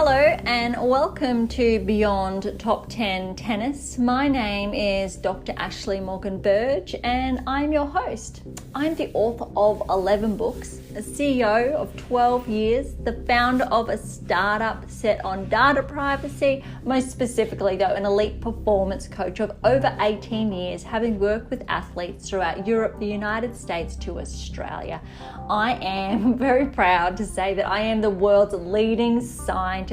Hello and welcome to Beyond Top 10 Tennis. My name is Dr. Ashley Morgan Berge and I'm your host. I'm the author of 11 books, a CEO of 12 years, the founder of a startup set on data privacy, most specifically though an elite performance coach of over 18 years, having worked with athletes throughout Europe, the United States to Australia. I am very proud to say that I am the world's leading scientist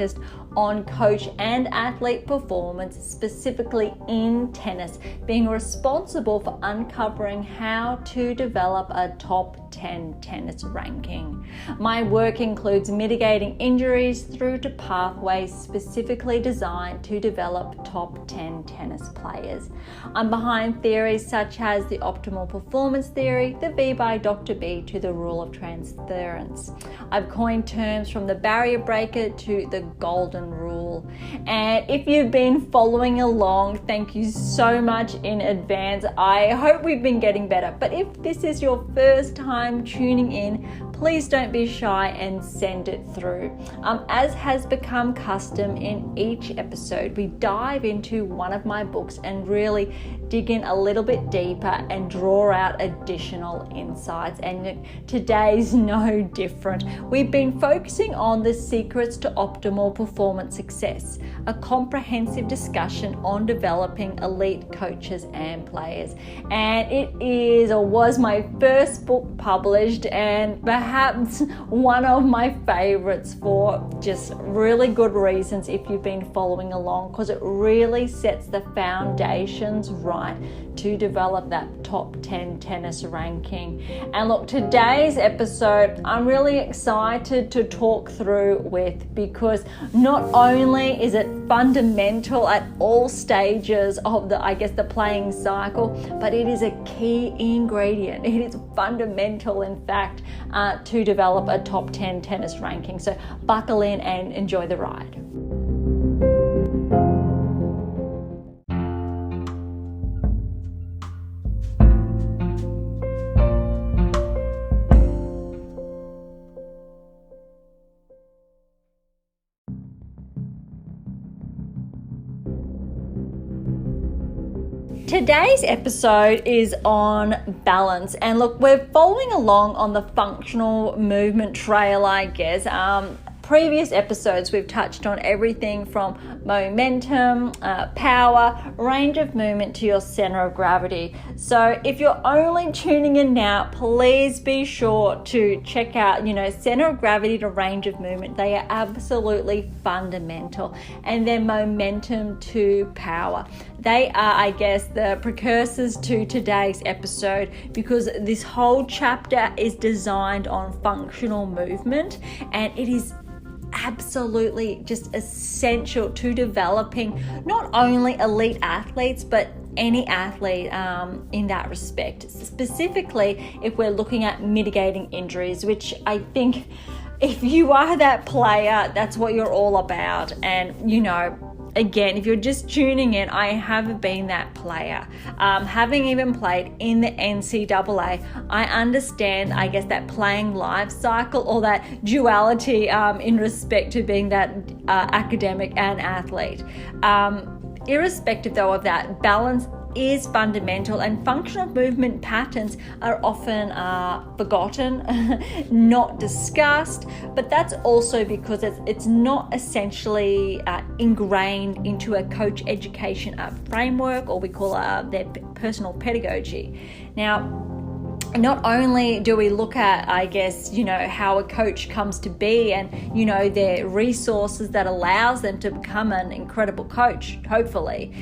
on coach and athlete performance, specifically in tennis, being responsible for uncovering how to develop a top 10 tennis ranking. My work includes mitigating injuries through to pathways specifically designed to develop top 10 tennis players. I'm behind theories such as the optimal performance theory, the V by Dr. B to the rule of transference. I've coined terms from the barrier breaker to the golden rule. And if you've been following along, thank you so much in advance. I hope we've been getting better. But if this is your first time tuning in, please don't be shy and send it through. As has become custom in each episode, we dive into one of my books and really dig in a little bit deeper and draw out additional insights. And today's no different. We've been focusing on the secrets to optimal performance success, a comprehensive discussion on developing elite coaches and players. And it is or was my first book published and perhaps one of my favorites for just really good reasons if you've been following along, because it really sets the foundations right to develop that top 10 tennis ranking. And look, today's episode I'm really excited to talk through with, because not only is it fundamental at all stages of the playing cycle, but it is a key ingredient. It is fundamental, in fact, to develop a top 10 tennis ranking. So buckle in and enjoy the ride. Today's episode is on balance, and look, we're following along on the functional movement trail, I guess. Previous episodes we've touched on everything from momentum, power, range of movement to your center of gravity. So if you're only tuning in now, please be sure to check out, center of gravity to range of movement. They are absolutely fundamental. And then momentum to power. They are, I guess, the precursors to today's episode, because this whole chapter is designed on functional movement, and it is absolutely just essential to developing not only elite athletes, but any athlete in that respect. Specifically, if we're looking at mitigating injuries, which I think if you are that player, that's what you're all about. And, again, if you're just tuning in, I have been that player. Having even played in the NCAA, I understand, I guess, that playing life cycle, or that duality in respect to being that academic and athlete. Irrespective, though, of that, balance is fundamental, and functional movement patterns are often forgotten, not discussed, but that's also because it's not essentially ingrained into a coach education framework, or we call their personal pedagogy. Now, not only do we look at, I guess, how a coach comes to be and, their resources that allows them to become an incredible coach, hopefully,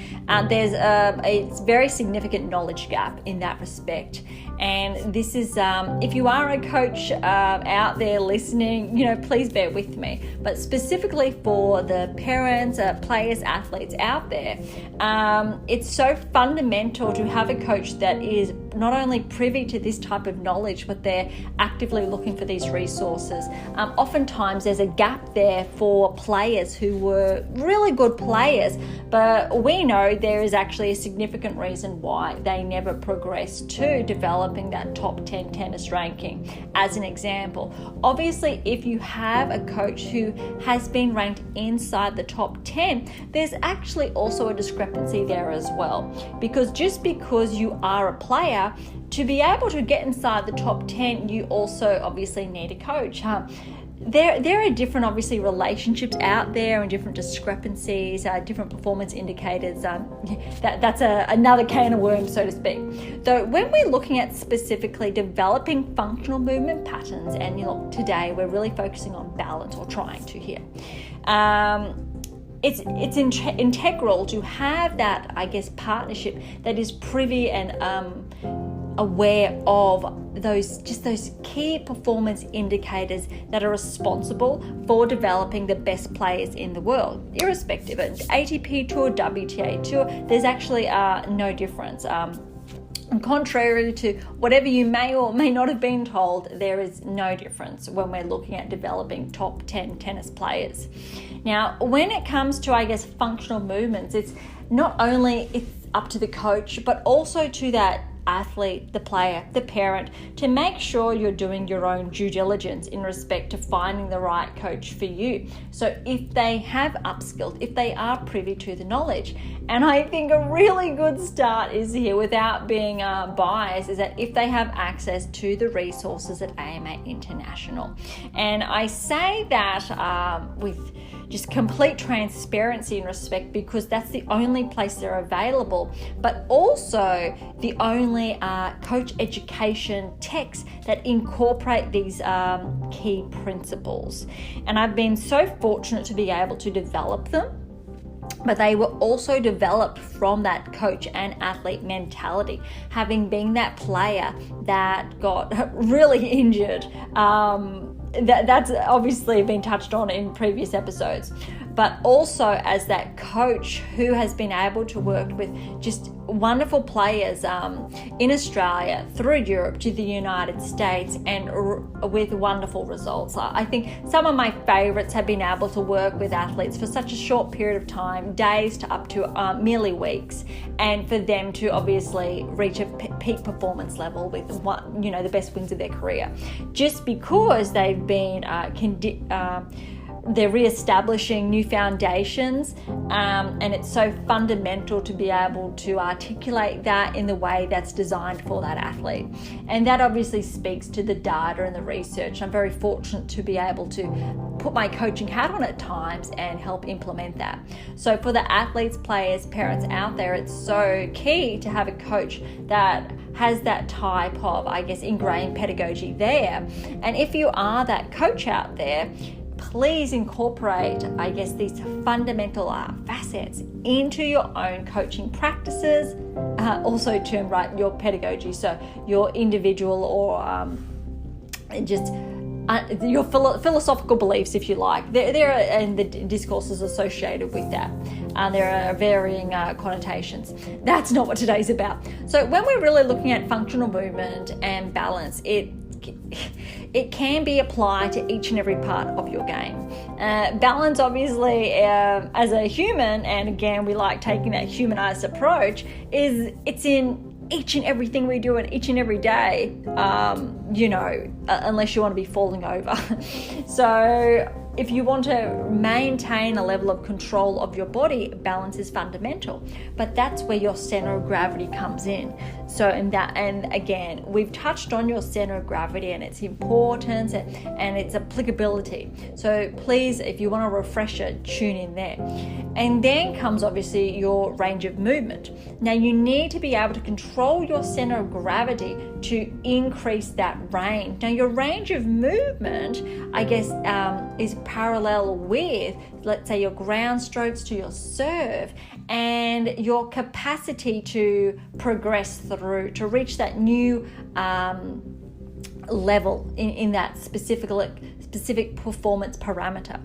there's a very significant knowledge gap in that respect. And this is, if you are a coach out there listening, please bear with me. But specifically for the parents, players, athletes out there, it's so fundamental to have a coach that is not only privy to this type of knowledge, but they're actively looking for these resources. Oftentimes there's a gap there for players who were really good players, but we know there is actually a significant reason why they never progressed to develop developing that top 10 tennis ranking. As an example, obviously if you have a coach who has been ranked inside the top 10, there's actually also a discrepancy there as well, because just because you are a player, to be able to get inside the top 10, you also obviously need a coach. There are different, obviously, relationships out there and different discrepancies, different performance indicators. That's another can of worms, so to speak. Though when we're looking at specifically developing functional movement patterns, and today we're really focusing on balance, or trying to here. It's integral to have that, I guess, partnership that is privy and aware of those key performance indicators that are responsible for developing the best players in the world, irrespective of ATP Tour, WTA Tour. There's actually no difference. And contrary to whatever you may or may not have been told, there is no difference when we're looking at developing top 10 tennis players. Now, when it comes to, I guess, functional movements, it's not only it's up to the coach, but also to that athlete, the player, the parent, to make sure you're doing your own due diligence in respect to finding the right coach for you. So if they have upskilled, if they are privy to the knowledge, and I think a really good start is here, without being biased, is that if they have access to the resources at AMA International. And I say that with just complete transparency and respect, because that's the only place they're available, but also the only coach education texts that incorporate these key principles. And I've been so fortunate to be able to develop them, but they were also developed from that coach and athlete mentality, having been that player that got really injured. That's obviously been touched on in previous episodes, but also as that coach who has been able to work with just wonderful players in Australia, through Europe to the United States, and with wonderful results. I think some of my favorites have been able to work with athletes for such a short period of time, days to up to merely weeks, and for them to obviously reach a peak performance level with the best wins of their career, just because they've been they're re-establishing new foundations, and it's so fundamental to be able to articulate that in the way that's designed for that athlete. And that obviously speaks to the data and the research. I'm very fortunate to be able to put my coaching hat on at times and help implement that. So for the athletes, players, parents out there, it's so key to have a coach that has that type of, I guess, ingrained pedagogy there. And if you are that coach out there, please incorporate, I guess, these fundamental facets into your own coaching practices, also termed, right, your pedagogy, so your individual or just your philosophical beliefs, if you like. There are, and the discourses associated with that. There are varying connotations. That's not what today's about. So when we're really looking at functional movement and balance, it can be applied to each and every part of your game. Balance, obviously, as a human, and again, we like taking that humanized approach, it's in each and everything we do and each and every day, unless you want to be falling over. So if you want to maintain a level of control of your body, balance is fundamental. But that's where your center of gravity comes in. So and again, we've touched on your center of gravity and its importance and its applicability. So please, if you want a refresher, tune in there. And then comes obviously your range of movement. Now you need to be able to control your center of gravity to increase that range. Now your range of movement, I guess, is parallel with, let's say, your ground strokes to your serve, and your capacity to progress through, to reach that new level in that specific performance parameter.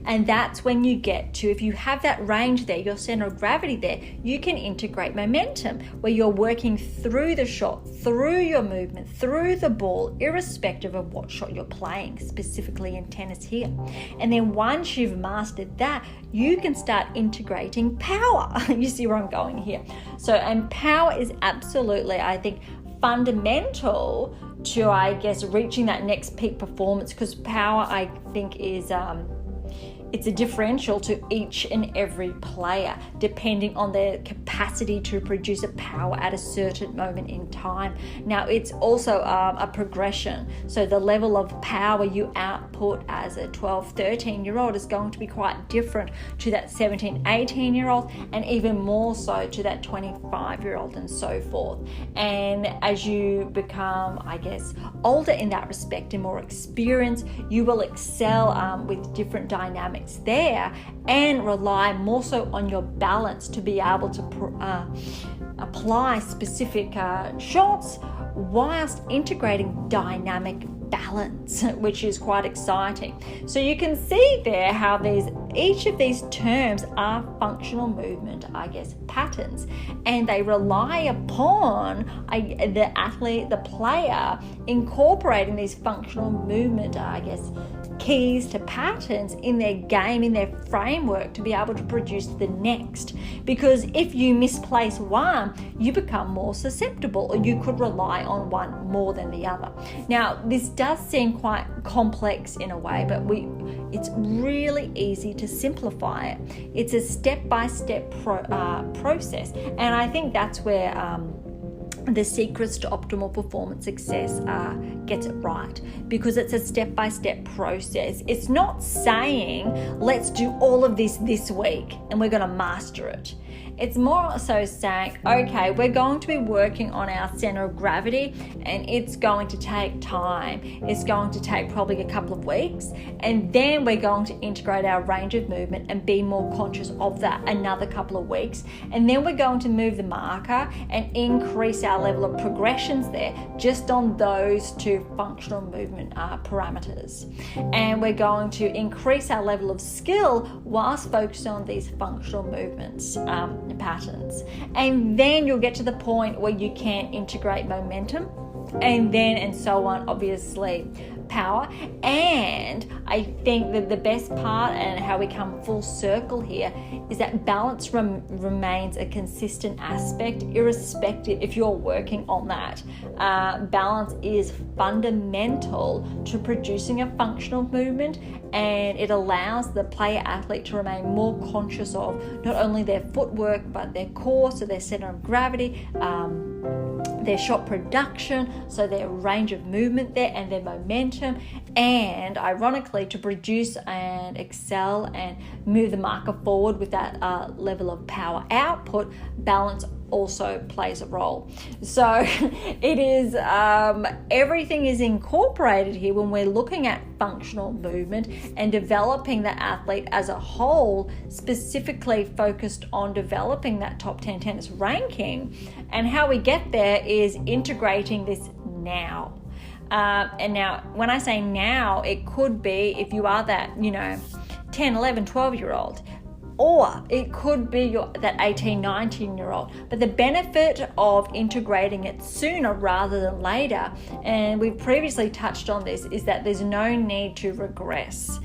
And that's when you get to, if you have that range there, your center of gravity there, you can integrate momentum, where you're working through the shot, through your movement, through the ball, irrespective of what shot you're playing, specifically in tennis here. And then once you've mastered that, you can start integrating power. You see where I'm going here. So, and power is absolutely, I think, fundamental to, I guess, reaching that next peak performance, because power, I think, is it's a differential to each and every player, depending on their capacity to produce a power at a certain moment in time. Now, it's also a progression. So the level of power you output as a 12, 13-year-old is going to be quite different to that 17, 18-year-old, and even more so to that 25-year-old, and so forth. And as you become, I guess, older in that respect and more experienced, you will excel with different dynamics there, and rely more so on your balance to be able to apply specific shots whilst integrating dynamic balance, which is quite exciting. So you can see there how each of these terms are functional movement, I guess, patterns, and they rely upon the athlete, the player, incorporating these functional movement, I guess, keys to patterns in their game, in their framework, to be able to produce the next. Because if you misplace one, you become more susceptible, or you could rely on one more than the other. Now, this does seem quite complex in a way, but it's really easy to simplify it. It's a step-by-step process, and I think that's where the secrets to optimal performance success gets it right, because it's a step-by-step process. It's not saying let's do all of this week and we're going to master it. It's more so saying, okay, we're going to be working on our center of gravity, and it's going to take time. It's going to take probably a couple of weeks, and then we're going to integrate our range of movement and be more conscious of that another couple of weeks. And then we're going to move the marker and increase our level of progressions there just on those two functional movement parameters. And we're going to increase our level of skill whilst focusing on these functional movements patterns. And then you'll get to the point where you can integrate momentum, and so on, obviously power. And I think that the best part, and how we come full circle here, is that balance remains a consistent aspect, irrespective if you're working on that. Balance is fundamental to producing a functional movement, and it allows the player athlete to remain more conscious of not only their footwork, but their core, so their center of gravity, their shot production, so their range of movement there, and their momentum, and ironically to produce and excel and move the marker forward with that level of power output. Balance also plays a role. So it is everything is incorporated here when we're looking at functional movement and developing the athlete as a whole, specifically focused on developing that top 10 tennis ranking. And how we get there is integrating this now. And now, when I say now, it could be if you are that, 10, 11, 12-year-old, or it could be that 18, 19-year-old. But the benefit of integrating it sooner rather than later, and we've previously touched on this, is that there's no need to regress.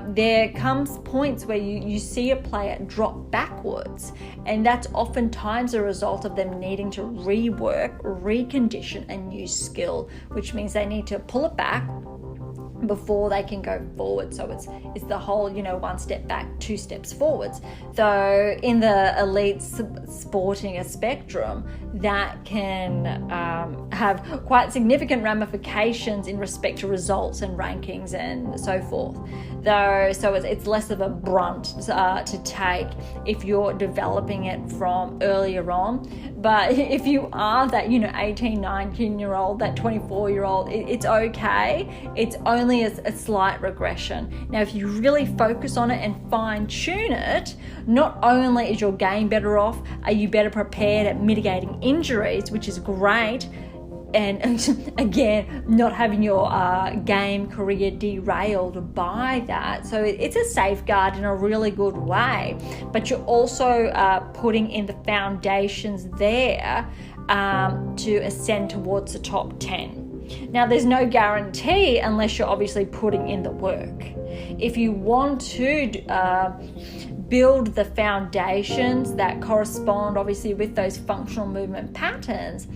There comes points where you see a player drop backwards, and that's oftentimes a result of them needing to rework, recondition a new skill, which means they need to pull it back before they can go forward. So it's the whole, one step back, two steps forwards. Though in the elite sporting spectrum, that can have quite significant ramifications in respect to results and rankings and so forth. So it's less of a brunt to take if you're developing it from earlier on. But if you are that 18, 19-year-old, that 24-year-old, it's okay. It's only a slight regression. Now, if you really focus on it and fine-tune it, not only is your game better off, are you better prepared at mitigating injuries, which is great, and again, not having your game career derailed by that. So it's a safeguard in a really good way, but you're also putting in the foundations there to ascend towards the top 10. Now, there's no guarantee unless you're obviously putting in the work. If you want to build the foundations that correspond obviously with those functional movement patterns,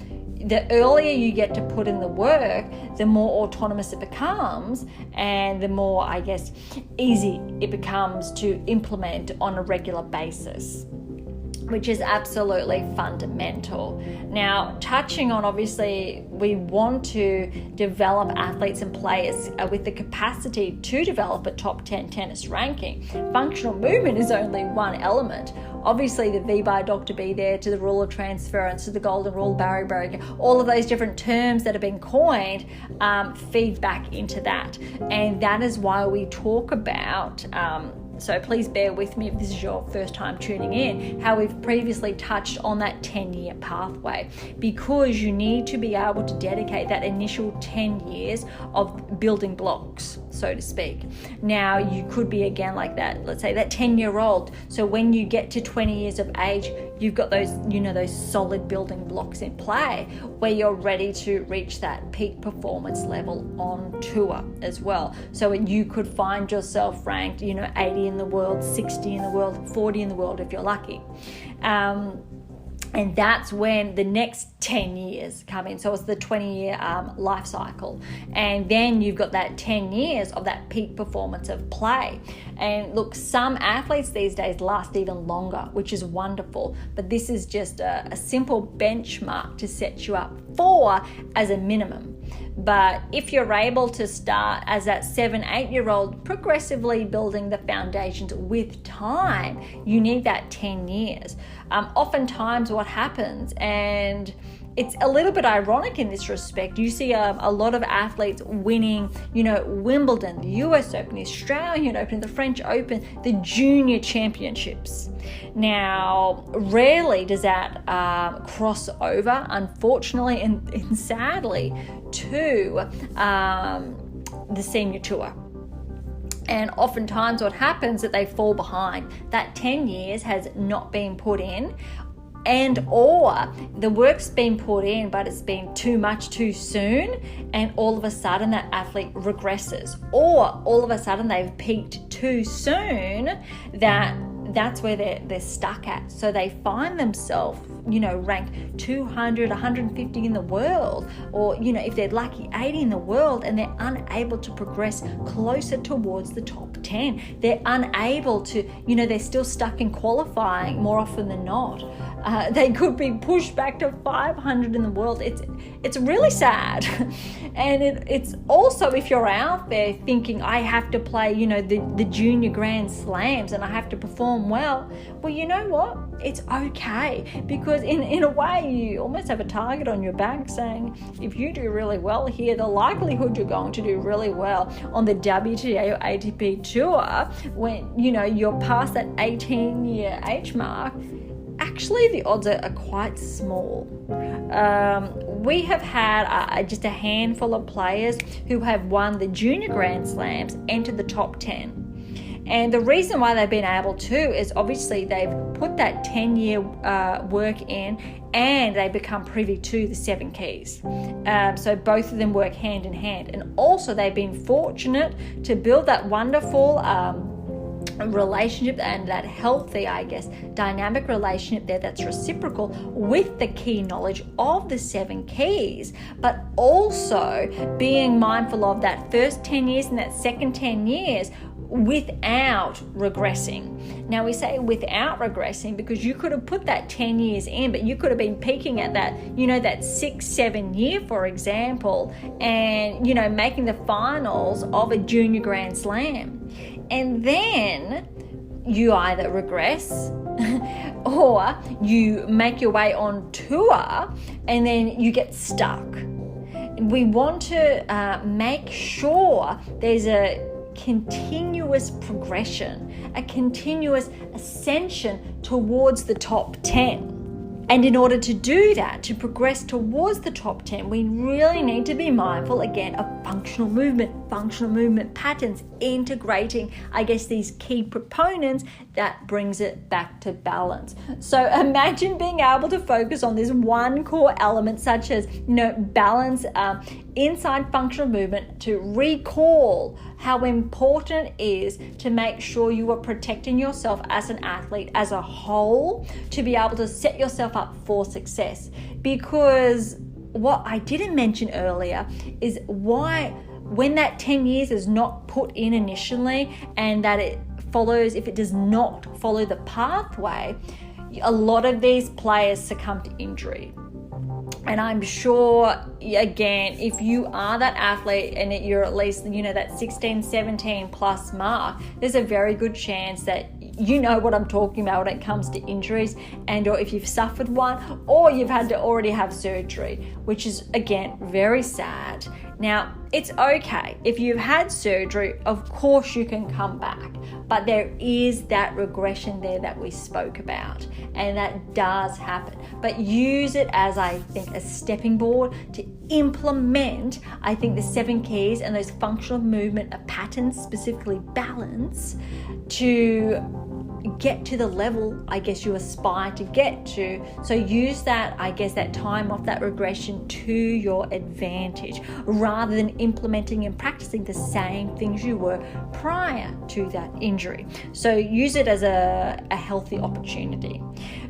the earlier you get to put in the work, the more autonomous it becomes, and the more, I guess, easy it becomes to implement on a regular basis, which is absolutely fundamental. Now, touching on, obviously, we want to develop athletes and players with the capacity to develop a top 10 tennis ranking. Functional movement is only one element. Obviously, the V by Dr. B there, to the rule of transference, to the golden rule, Dr Berge, all of those different terms that have been coined feed back into that. And that is why we talk about so please bear with me if this is your first time tuning in, how we've previously touched on that 10-year pathway, because you need to be able to dedicate that initial 10 years of building blocks, so to speak. Now, you could be again like that, let's say that 10-year-old. So when you get to 20 years of age, you've got those, those solid building blocks in play where you're ready to reach that peak performance level on tour as well. So you could find yourself ranked, 80 in the world, 60 in the world, 40 in the world if you're lucky. And that's when the next 10 years come in. So it's the 20-year life cycle. And then you've got that 10 years of that peak performance of play. And look, some athletes these days last even longer, which is wonderful. But this is just a simple benchmark to set you up for as a minimum. But if you're able to start as that 7-8-year-old, progressively building the foundations with time, you need that 10 years. Oftentimes what happens, and it's a little bit ironic in this respect, you see a lot of athletes winning, Wimbledon, the US Open, the Australian Open, the French Open, the junior championships. Now, rarely does that cross over, unfortunately and sadly, to the senior tour. And oftentimes what happens is that they fall behind. That 10 years has not been put in, and or the work's been put in but it's been too much too soon, and all of a sudden that athlete regresses, or all of a sudden they've peaked too soon, that's where they're stuck at. So they find themselves, ranked 200, 150 in the world, or, if they're lucky, 80 in the world, and they're unable to progress closer towards the top 10. They're unable to, they're still stuck in qualifying more often than not. They could be pushed back to 500 in the world. It's really sad. And it's also, if you're out there thinking, I have to play, the junior grand slams and I have to perform well, you know what? It's okay, because in a way you almost have a target on your back saying, if you do really well here, the likelihood you're going to do really well on the WTA or ATP tour when you're past that 18-year age mark, actually the odds are quite small. We have had just a handful of players who have won the junior grand slams enter the top 10. And the reason why they've been able to is obviously they've put that 10-year work in, and they become privy to the 7 keys. So both of them work hand in hand. And also they've been fortunate to build that wonderful relationship and that healthy, dynamic relationship there that's reciprocal with the key knowledge of the 7 keys, but also being mindful of that first 10 years and that second 10 years without regressing. Now we say without regressing because you could have put that 10 years in, but you could have been peaking at that, that 6-7 year, for example, and, making the finals of a junior grand slam. And then you either regress or you make your way on tour and then you get stuck. We want to make sure there's a continuous progression, a continuous ascension towards the top 10. And in order to do that, to progress towards the top 10, we really need to be mindful again of functional movement patterns, integrating, these key proponents that brings it back to balance. So imagine being able to focus on this one core element, such as, balance inside functional movement, to recall how important it is to make sure you are protecting yourself as an athlete as a whole, to be able to set yourself up for success. Because what I didn't mention earlier is why, when that 10 years is not put in initially, and that if it does not follow the pathway, a lot of these players succumb to injury. And I'm sure, again, if you are that athlete and you're at least, that 16, 17 plus mark, there's a very good chance that you know what I'm talking about when it comes to injuries, and or if you've suffered one, or you've had to already have surgery, which is, again, very sad. Now, it's okay. If you've had surgery, of course you can come back, but there is that regression there that we spoke about, and that does happen. But use it as, I think, a stepping board to implement, I think, the 7 keys and those functional movement patterns, specifically balance, to get to the level, I guess, you aspire to get to. So use that, I guess, that time off, that regression to your advantage, rather than implementing and practicing the same things you were prior to that injury. So use it as a healthy opportunity.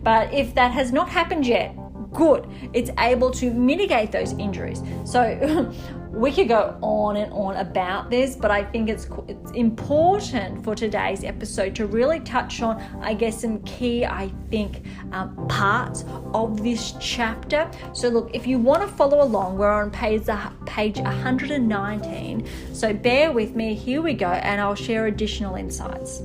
But if that has not happened yet, good, it's able to mitigate those injuries. So we could go on and on about this, but I think it's important for today's episode to really touch on, I guess, some key, parts of this chapter. So look, if you want to follow along, we're on page 119. So bear with me, here we go, and I'll share additional insights.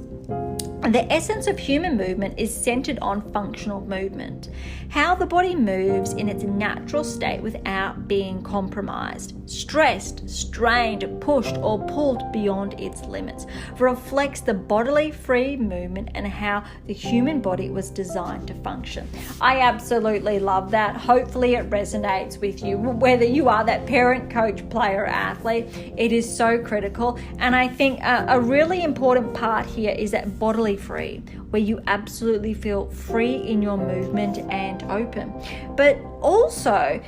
The essence of human movement is centered on functional movement, how the body moves in its natural state without being compromised, stressed, strained, pushed, or pulled beyond its limits. Reflects the bodily free movement and how the human body was designed to function. I absolutely love that. Hopefully it resonates with you, whether you are that parent, coach, player, athlete. It is so critical. And I think a really important part here is that bodily free, where you absolutely feel free in your movement and open. But also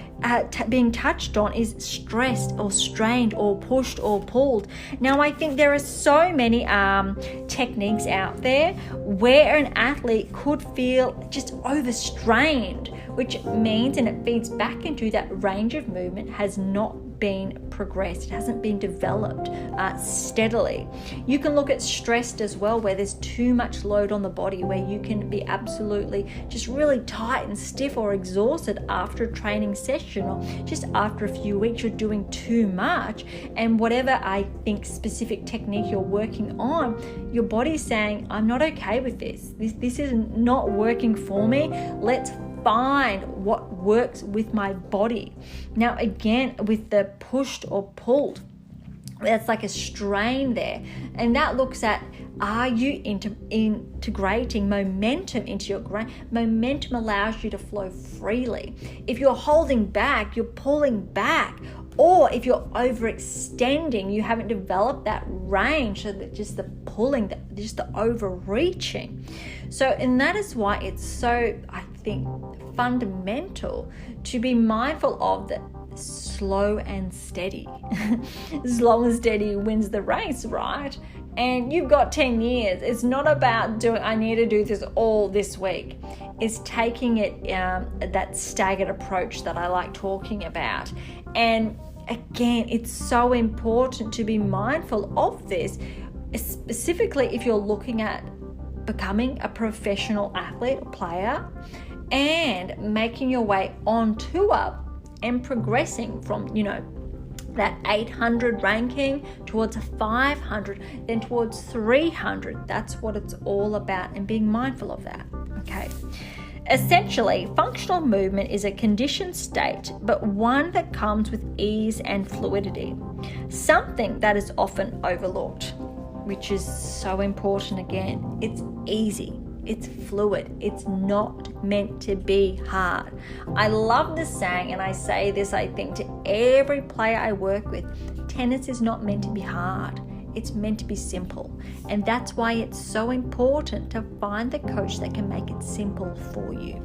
being touched on is stressed or strained or pushed or pulled. Now, I think there are so many techniques out there where an athlete could feel just overstrained, which means, and it feeds back into that range of movement has not been progressed. It hasn't been developed steadily. You can look at stressed as well, where there's too much load on the body, where you can be absolutely just really tight and stiff or exhausted after a training session, or just after a few weeks you're doing too much, and whatever I think specific technique you're working on, your body's saying, I'm not okay with this. This is not working for me. Let's find what works with my body. Now, again, with the pushed or pulled, that's like a strain there, and that looks at, are you integrating momentum into your brain? Momentum allows you to flow freely. If you're holding back, you're pulling back. Or if you're overextending, you haven't developed that range, so that just the pulling, just the overreaching. So, and that is why it's so, I think, fundamental to be mindful of that slow and steady. Slow and steady wins the race, right? And you've got 10 years. It's not about I need to do this all this week. It's taking it, that staggered approach that I like talking about. And again, it's so important to be mindful of this, specifically if you're looking at becoming a professional athlete or player and making your way on tour and progressing from, that 800 ranking towards a 500, then towards 300. That's what it's all about, and being mindful of that. Okay. Essentially, functional movement is a conditioned state, but one that comes with ease and fluidity. Something that is often overlooked, which is so important again. It's easy. It's fluid. It's not meant to be hard. I love this saying, and I say this, I think, to every player I work with. Tennis is not meant to be hard. It's meant to be simple. And that's why it's so important to find the coach that can make it simple for you.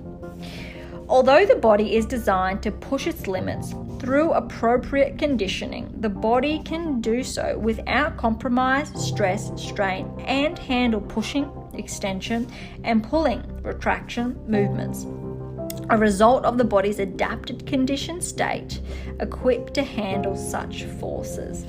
Although the body is designed to push its limits through appropriate conditioning, the body can do so without compromise, stress, strain, and handle pushing, extension, and pulling, retraction movements. a result of the body's adapted conditioned state, equipped to handle such forces.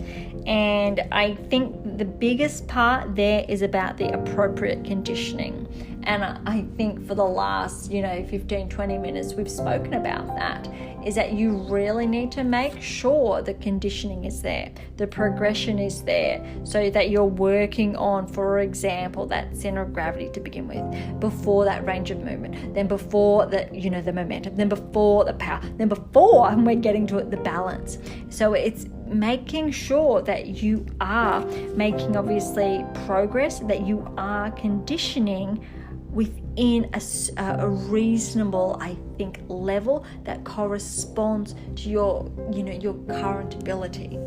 And I think the biggest part there is about the appropriate conditioning. And I think for the last, 15, 20 minutes, we've spoken about that, is that you really need to make sure the conditioning is there, the progression is there, so that you're working on, for example, that center of gravity to begin with, before that range of movement, then before the momentum, then before the power, then before, and we're getting to it, the balance. So it's making sure that you are making, obviously, progress, that you are conditioning within a reasonable, I think, level that corresponds to your current ability.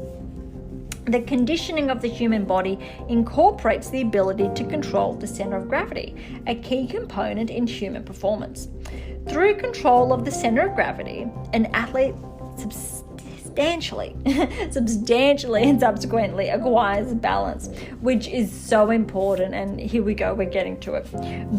The conditioning of the human body incorporates the ability to control the center of gravity, a key component in human performance. Through control of the center of gravity, an athlete substantially and subsequently acquires balance, which is so important. And here we go, we're getting to it.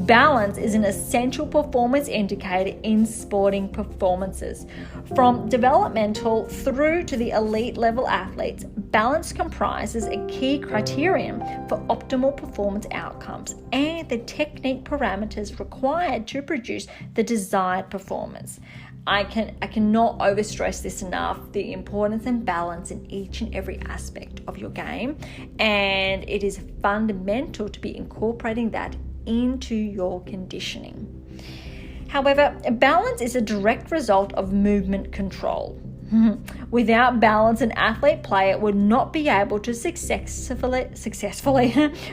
Balance is an essential performance indicator in sporting performances. From developmental through to the elite level athletes, balance comprises a key criterion for optimal performance outcomes and the technique parameters required to produce the desired performance. I cannot overstress this enough, the importance and balance in each and every aspect of your game, and it is fundamental to be incorporating that into your conditioning. However, balance is a direct result of movement control. Without balance, an athlete player would not be able to successfully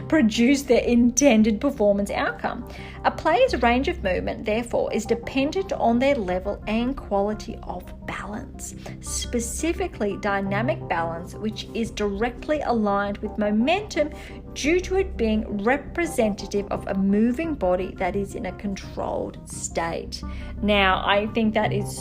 produce their intended performance outcome. A player's range of movement, therefore, is dependent on their level and quality of balance, specifically dynamic balance, which is directly aligned with momentum due to it being representative of a moving body that is in a controlled state. Now, I think that is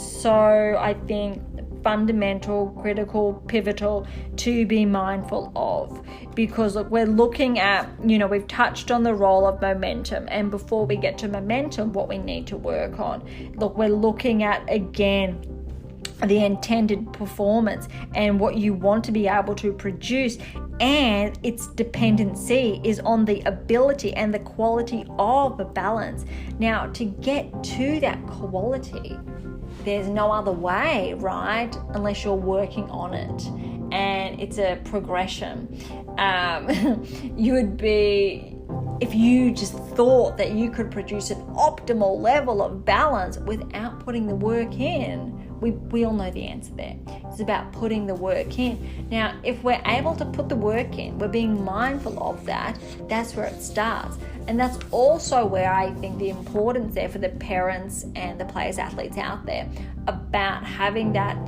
fundamental, critical, pivotal to be mindful of, because look, we're looking at, we've touched on the role of momentum, and before we get to momentum, what we need to work on. Look, we're looking at, again, the intended performance and what you want to be able to produce, and its dependency is on the ability and the quality of the balance. Now, to get to that quality, there's no other way, right? Unless you're working on it. And it's a progression. If you just thought that you could produce an optimal level of balance without putting the work in, we all know the answer there. It's about putting the work in. Now, if we're able to put the work in, we're being mindful of that, that's where it starts. And that's also where I think the importance there for the parents and the players, athletes out there, about having that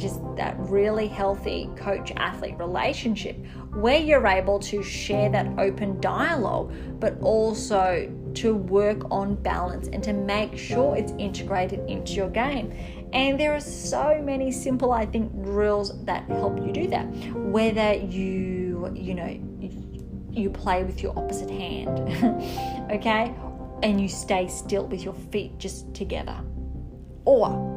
really healthy coach-athlete relationship where you're able to share that open dialogue, but also to work on balance and to make sure it's integrated into your game. And there are so many simple, I think, rules that help you do that. Whether you play with your opposite hand, okay? And you stay still with your feet just together. Or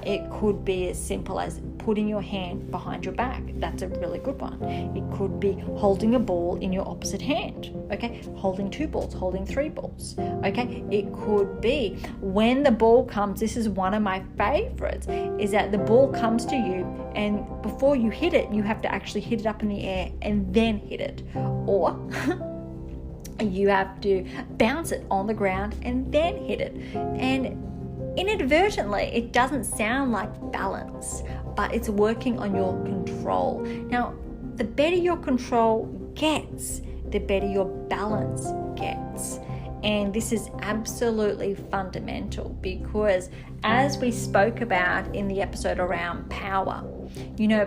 it could be as simple as putting your hand behind your back. That's a really good one. It could be holding a ball in your opposite hand, okay? Holding 2 balls, holding 3 balls, okay? It could be when the ball comes, this is one of my favorites, is that the ball comes to you, and before you hit it, you have to actually hit it up in the air and then hit it. Or you have to bounce it on the ground and then hit it. And inadvertently, it doesn't sound like balance, but it's working on your control. Now, the better your control gets, the better your balance gets. And this is absolutely fundamental, because as we spoke about in the episode around power,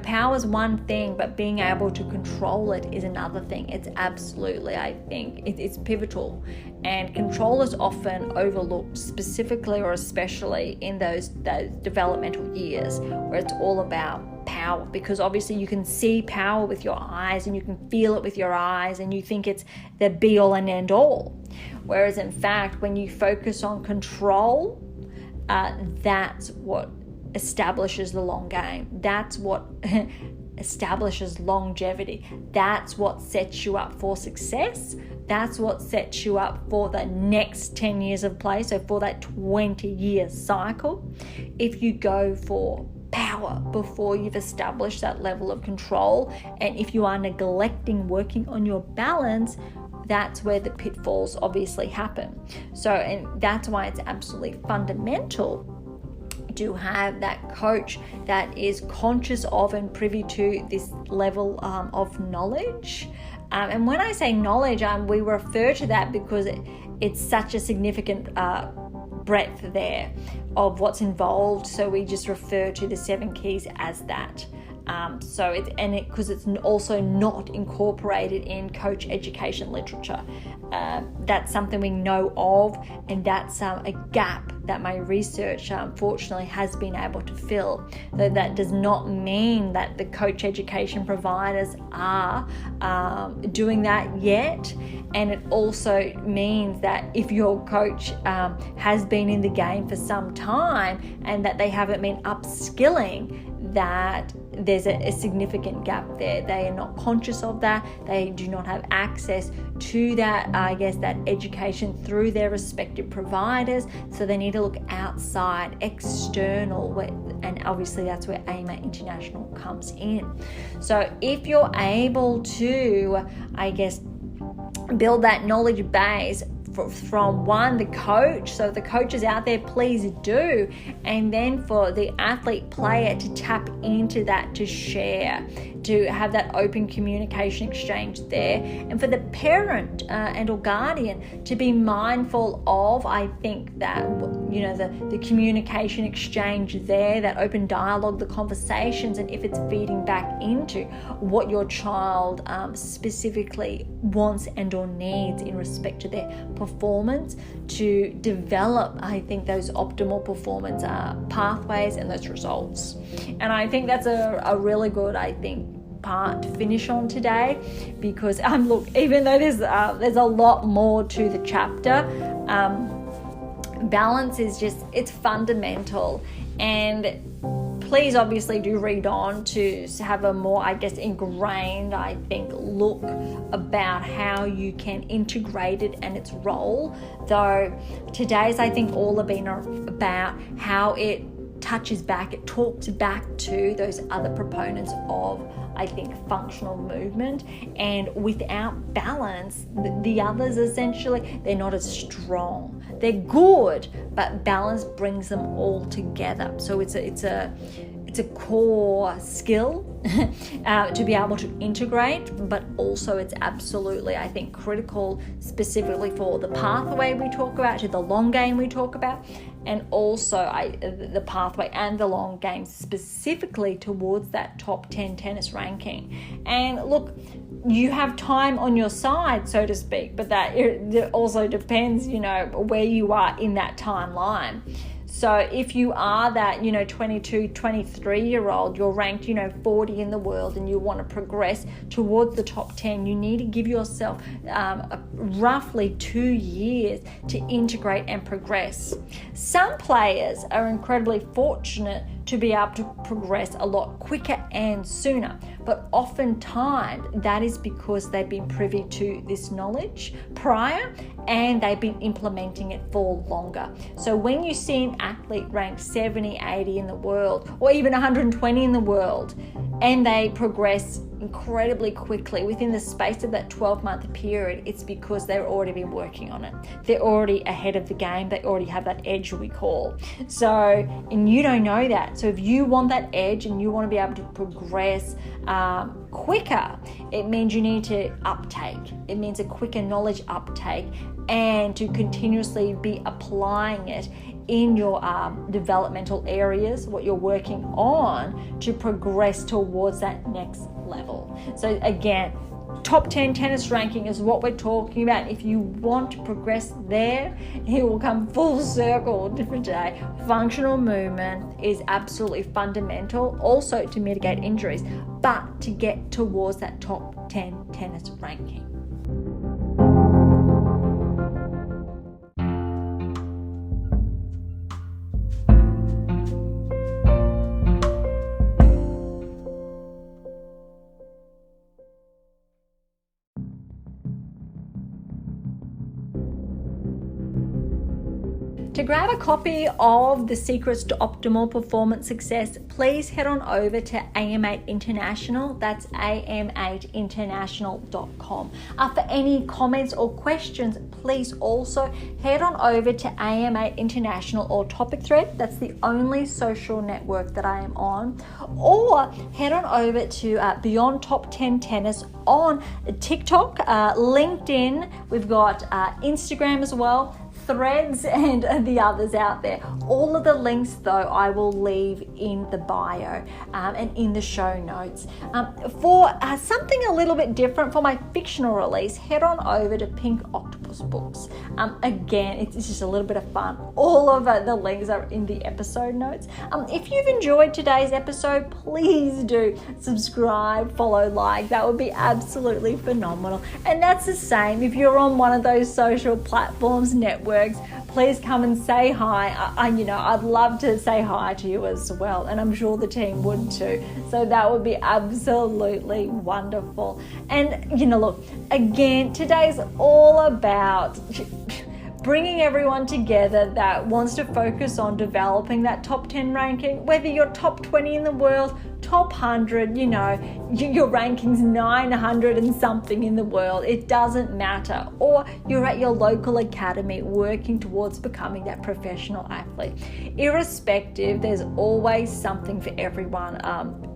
power is one thing, but being able to control it is another thing. It's absolutely, I think, it's pivotal. And control is often overlooked, specifically or especially in those developmental years where it's all about power, because obviously you can see power with your eyes and you can feel it with your eyes and you think it's the be all and end all. Whereas in fact, when you focus on control, that's what establishes the long game. That's what establishes longevity. That's what sets you up for success. That's what sets you up for the next 10 years of play. So for that 20-year cycle, if you go for power before you've established that level of control, and if you are neglecting working on your balance, that's where the pitfalls obviously happen. So, and that's why it's absolutely fundamental to have that coach that is conscious of and privy to this level of knowledge. And when I say knowledge, we refer to that because it's such a significant breadth there of what's involved. So we just refer to the 7 keys as that. Because it's also not incorporated in coach education literature. That's something we know of, and that's a gap that my research fortunately has been able to fill. Though that does not mean that the coach education providers are doing that yet, and it also means that if your coach has been in the game for some time and that they haven't been upskilling, that there's a significant gap there. They are not conscious of that. They do not have access to that, that education through their respective providers. So they need to look outside, external, and obviously that's where AIMA International comes in. So if you're able to, build that knowledge base from the coach, so if the coach is out there, please do, and then for the athlete player to tap into that, to share, to have that open communication exchange there, and for the parent and or guardian to be mindful of, the communication exchange there, that open dialogue, the conversations, and if it's feeding back into what your child specifically wants and or needs in respect to their performance, to develop, those optimal performance pathways and those results. And I think that's a really good, part to finish on today, because even though there's a lot more to the chapter, balance is it's fundamental. And please obviously do read on to have a more, ingrained, look about how you can integrate it and its role. Though today's, all have been about how it touches back, it talks back to those other proponents of, functional movement. And without balance, the others essentially, they're not as strong. They're good, but balance brings them all together. So it's a core skill to be able to integrate, but also it's absolutely, critical specifically for the pathway we talk about, to the long game we talk about, and also the pathway and the long game specifically towards that top 10 tennis ranking. And look, you have time on your side, so to speak, but that it also depends, where you are in that timeline. So if you are that, 22, 23-year-old, you're ranked, 40 in the world, and you want to progress towards the top 10, you need to give yourself roughly 2 years to integrate and progress. Some players are incredibly fortunate to be able to progress a lot quicker and sooner. But oftentimes that is because they've been privy to this knowledge prior and they've been implementing it for longer. So when you see an athlete ranked 70, 80 in the world, or even 120 in the world, and they progress incredibly quickly within the space of that 12-month period, it's because they've already been working on it. They're already ahead of the game. They already have that edge, we call. So, and you don't know that. So if you want that edge and you want to be able to progress quicker, it means you need to uptake. It means a quicker knowledge uptake, and to continuously be applying it in your developmental areas, what you're working on, to progress towards that next level. So again, top 10 tennis ranking is what we're talking about. If you want to progress there, it will come full circle, different day. Functional movement is absolutely fundamental, also to mitigate injuries, but to get towards that top 10 tennis ranking. To grab a copy of The Secrets to Optimal Performance Success, please head on over to AM8 International. That's am8international.com. For any comments or questions, please also head on over to AM8 International or Topic Thread. That's the only social network that I am on. Or head on over to Beyond Top 10 Tennis on TikTok, LinkedIn. We've got Instagram as well, Threads, and the others out there. All of the links, though, I will leave in the bio and in the show notes. For something a little bit different for my fictional release, head on over to Pink Octopus Books. Again, it's just a little bit of fun. All of the links are in the episode notes. If you've enjoyed today's episode, please do subscribe, follow, like. That would be absolutely phenomenal. And that's the same if you're on one of those social platforms, networks. Please come and say hi. I'd love to say hi to you as well, and I'm sure the team would too. So that would be absolutely wonderful. And look, again, today's all about bringing everyone together that wants to focus on developing that top 10 ranking, whether you're top 20 in the world, top 100, your ranking's 900 and something in the world, it doesn't matter. Or you're at your local academy working towards becoming that professional athlete. Irrespective, there's always something for everyone,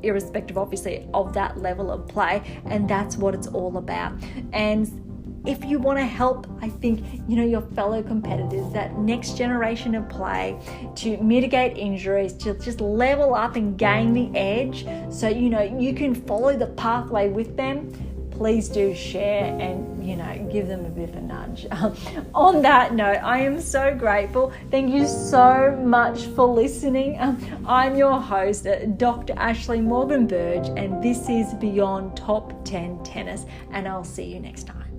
irrespective obviously of that level of play, and that's what it's all about. And if you want to help, I think, your fellow competitors, that next generation of play, to mitigate injuries, to just level up and gain the edge so, you can follow the pathway with them, please do share and, give them a bit of a nudge. On that note, I am so grateful. Thank you so much for listening. I'm your host, Dr. Ashley Morgan Berge, and this is Beyond Top 10 Tennis, and I'll see you next time.